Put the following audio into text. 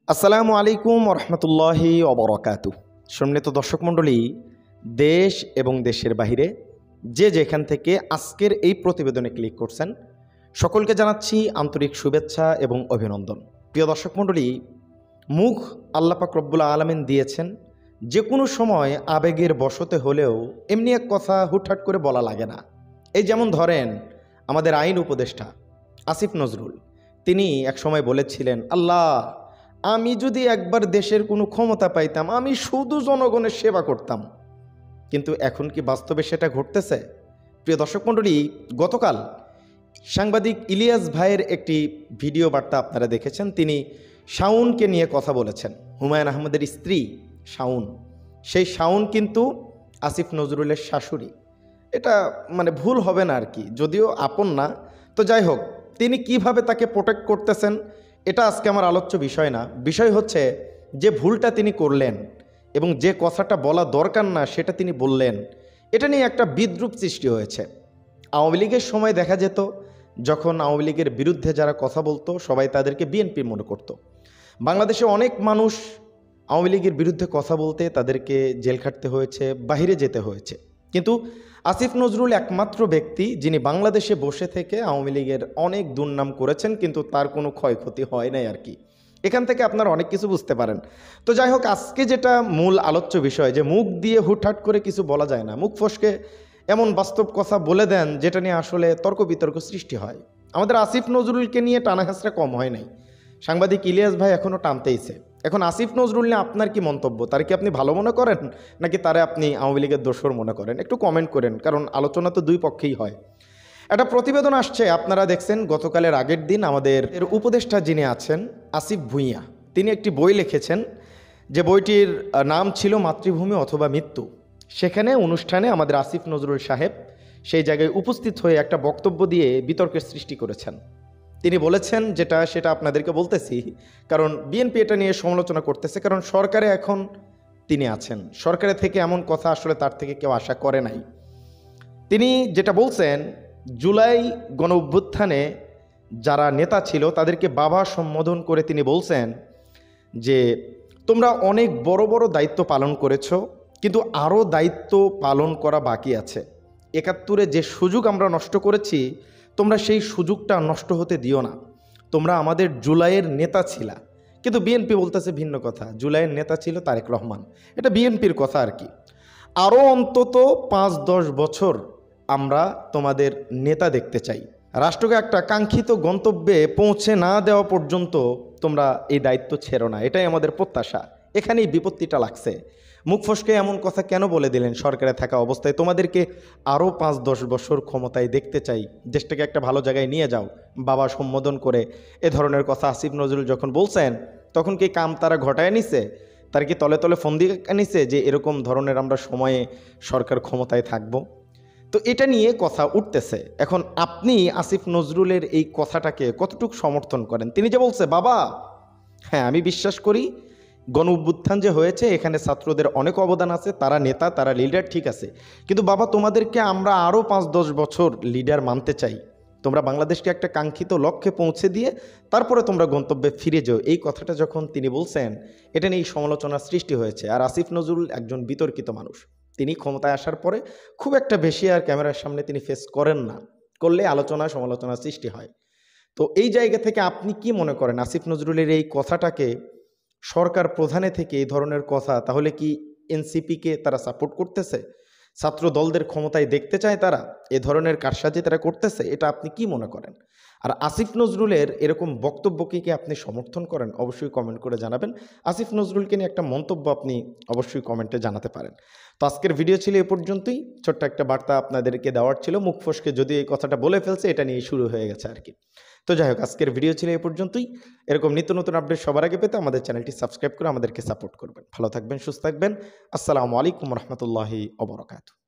আসসালামু আলাইকুম রহমতুল্লাহি অবরাকাতু। সম্মানিত দর্শক মণ্ডলী, দেশ এবং দেশের বাহিরে যে যেখান থেকে আজকের এই প্রতিবেদনে ক্লিক করছেন, সকলকে জানাচ্ছি আন্তরিক শুভেচ্ছা এবং অভিনন্দন। প্রিয় দর্শক মণ্ডলী, মুখ আল্লাহ পাক রব্বুল আলামিন দিয়েছেন, যে কোনো সময় আবেগের বশতে হলেও এমনি এক কথা হুটহাট করে বলা লাগে না। এই যেমন ধরেন আমাদের আইন উপদেষ্টা আসিফ নজরুল, তিনি এক সময় বলেছিলেন, আল্লাহ, আমি যদি একবার দেশের কোনো ক্ষমতা পাইতাম, আমি শুধু জনগণের সেবা করতাম। কিন্তু এখন কি বাস্তবে সেটা ঘটতেছে? প্রিয় দর্শক মণ্ডলী, গতকাল সাংবাদিক ইলিয়াস ভাইয়ের একটি ভিডিও বার্তা আপনারা দেখেছেন। তিনি শাওনকে নিয়ে কথা বলেছেন, হুমায়ুন আহমেদের স্ত্রী শাওন। সেই শাওন কিন্তু আসিফ নজরুলের শাশুড়ি। এটা ভুল হবে না আর কি, যদিও আপন না। তো যাই হোক, তিনি কিভাবে তাকে প্রোটেক্ট করতেছেন এটা আজকে আমার আলোচ্য বিষয় না। বিষয় হচ্ছে যে ভুলটা তিনি করলেন এবং যে কথাটা বলা দরকার না সেটা তিনি বললেন, এটা নিয়ে একটা বিদ্রূপ সৃষ্টি হয়েছে। আওয়ামী লীগের সময় দেখা যেত, যখন আওয়ামী লীগের বিরুদ্ধে যারা কথা বলতো সবাই তাদেরকে বিএনপি মনে করত। বাংলাদেশে অনেক মানুষ আওয়ামী লীগের বিরুদ্ধে কথা বলতে তাদেরকে জেল খাটতে হয়েছে, বাইরে যেতে হয়েছে। কিন্তু আসিফ নজরুল একমাত্র ব্যক্তি যিনি বাংলাদেশে বসে থেকে আওয়ামী লীগের অনেক দুর্নাম করেছেন, কিন্তু তার কোনো ক্ষয়ক্ষতি হয় নাই আর কি। এখান থেকে আপনারা অনেক কিছু বুঝতে পারেন। তো যাই হোক, আজকে যেটা মূল আলোচ্য বিষয়, যে মুখ দিয়ে হুটহাট করে কিছু বলা যায় না, মুখ ফসকে এমন বাস্তব কথা বলে দেন যেটা নিয়ে আসলে তর্ক বিতর্ক সৃষ্টি হয়। আমাদের আসিফ নজরুলকে নিয়ে টানা হেঁচড়া কম হয় নাই, সাংবাদিক ইলিয়াস ভাই এখনও টানতেইছে। এখন আসিফ নজরুল নিয়ে আপনার কি মন্তব্য? তার কি আপনি ভালো মনে করেন, নাকি তারে আপনি আওয়ামী লীগের দোসর মনে করেন? একটু কমেন্ট করেন, কারণ আলোচনা তো দুই পক্ষেই হয়। একটা প্রতিবেদন আসছে, আপনারা দেখছেন গতকালের আগের দিন আমাদের উপদেষ্টা যিনি আছেন আসিফ ভুঁইয়া, তিনি একটি বই লিখেছেন, যে বইটির নাম ছিল মাতৃভূমি অথবা মৃত্যু। সেখানে অনুষ্ঠানে আমাদের আসিফ নজরুল সাহেব সেই জায়গায় উপস্থিত হয়ে একটা বক্তব্য দিয়ে বিতর্কের সৃষ্টি করেছেন। তিনি বলেছেন সেটা আপনাদেরকে বলতেছি, কারণ বিএনপি এটা নিয়ে সমালোচনা করতেছে, কারণ সরকারে এখন তিনি আছেন। সরকারে থেকে এমন কথা আসলে তার থেকে কেউ আশা করে নাই। তিনি যেটা বলছেন, জুলাই গণ অভ্যুত্থানে যারা নেতা ছিল তাদেরকে বাবা সম্বোধন করে তিনি বলছেন যে তোমরা অনেক বড় বড় দায়িত্ব পালন করেছো, কিন্তু আরও দায়িত্ব পালন করা বাকি আছে। ৭১-এ যে সুযোগ আমরা নষ্ট করেছি, তোমরা সেই সুযোগটা নষ্ট হতে দিও না। তোমরা আমাদের জুলাইয়ের নেতা ছিলা। কিন্তু বিএনপি বলতেছে ভিন্ন কথা, জুলাইয়ের নেতা ছিল তারেক রহমান। এটা বিএনপির কথা আর কি। আরও অন্তত ৫-১০ বছর আমরা তোমাদের নেতা দেখতে চাই। রাষ্ট্রকে একটা কাঙ্ক্ষিত গন্তব্যে পৌঁছে না দেওয়া পর্যন্ত তোমরা এই দায়িত্ব ছেড়ো না, এটাই আমাদের প্রত্যাশা। এখানেই বিপত্তিটা লাগছে। মুখ ফসকে এমন কথা কেন বলে দিলেন? সরকারে থাকা অবস্থায় তোমাদেরকে আরও ৫-১০ বছর ক্ষমতায় দেখতে চাই, দেশটাকে একটা ভালো জায়গায় নিয়ে যাও, বাবা সম্বোধন করে এ ধরনের কথা আসিফ নজরুল যখন বলছেন, তখন কি কাম তারা ঘটায় নিছে? তার কি তলে তলে ফোন দিয়ে নিছে যে এরকম ধরনের আমরা সময়ে সরকার ক্ষমতায় থাকব? তো এটা নিয়ে কথা উঠতেছে। এখন আপনি আসিফ নজরুলের এই কথাটাকে কতটুকু সমর্থন করেন? তিনি যে বলছে, বাবা হ্যাঁ আমি বিশ্বাস করি গণ অভ্যুত্থান যে হয়েছে এখানে ছাত্রদের অনেক অবদান আছে, তারা নেতা, তারা লিডার, ঠিক আছে, কিন্তু বাবা তোমাদেরকে আমরা আরও ৫-১০ বছর লিডার মানতে চাই। তোমরা বাংলাদেশকে একটা কাঙ্ক্ষিত লক্ষ্যে পৌঁছে দিয়ে তারপরে তোমরা গন্তব্যে ফিরে যাও। এই কথাটা যখন তিনি বলছেন, এটা নিয়ে সমালোচনার সৃষ্টি হয়েছে। আর আসিফ নজরুল একজন বিতর্কিত মানুষ। তিনি ক্ষমতায় আসার পরে খুব একটা বেশি আর ক্যামেরার সামনে তিনি ফেস করেন না, করলে আলোচনা সমালোচনার সৃষ্টি হয়। তো এই জায়গা থেকে আপনি কি মনে করেন, আসিফ নজরুলের এই কথাটাকে সরকার প্রধানে থেকে এই ধরনের কথা, তাহলে কি এনসিপিকে তারা সাপোর্ট করতেছে? ছাত্র দলদের ক্ষমতায় দেখতে চায় তারা? এ ধরনের কারসাজি তারা করতেছে? এটা আপনি কি মনে করেন? আর আসিফ নজরুলের এরকম বক্তব্যকে কি আপনি সমর্থন করেন? অবশ্যই কমেন্ট করে জানাবেন। আসিফ নজরুলকে নিয়ে একটা মন্তব্য আপনি অবশ্যই কমেন্টে জানাতে পারেন। তো আজকের ভিডিও ছিল এ পর্যন্তই। ছোট্ট একটা বার্তা আপনাদেরকে দেওয়ার ছিল। মুখ ফসকে যদি এই কথাটা বলে ফেলছে, এটা নিয়ে শুরু হয়ে গেছে আর কি। তো যাই হোক, আজকের ভিডিও ছিল এ পর্যন্তই। এরকম নিত্য নতুন আপডেট সবার আগে পেতে আমাদের চ্যানেলটি সাবস্ক্রাইব করে আমাদেরকে সাপোর্ট করবেন। ভালো থাকবেন, সুস্থ থাকবেন। আসসালামু আলাইকুম রহমতুল্লাহি ওয়া বারাকাতুহু।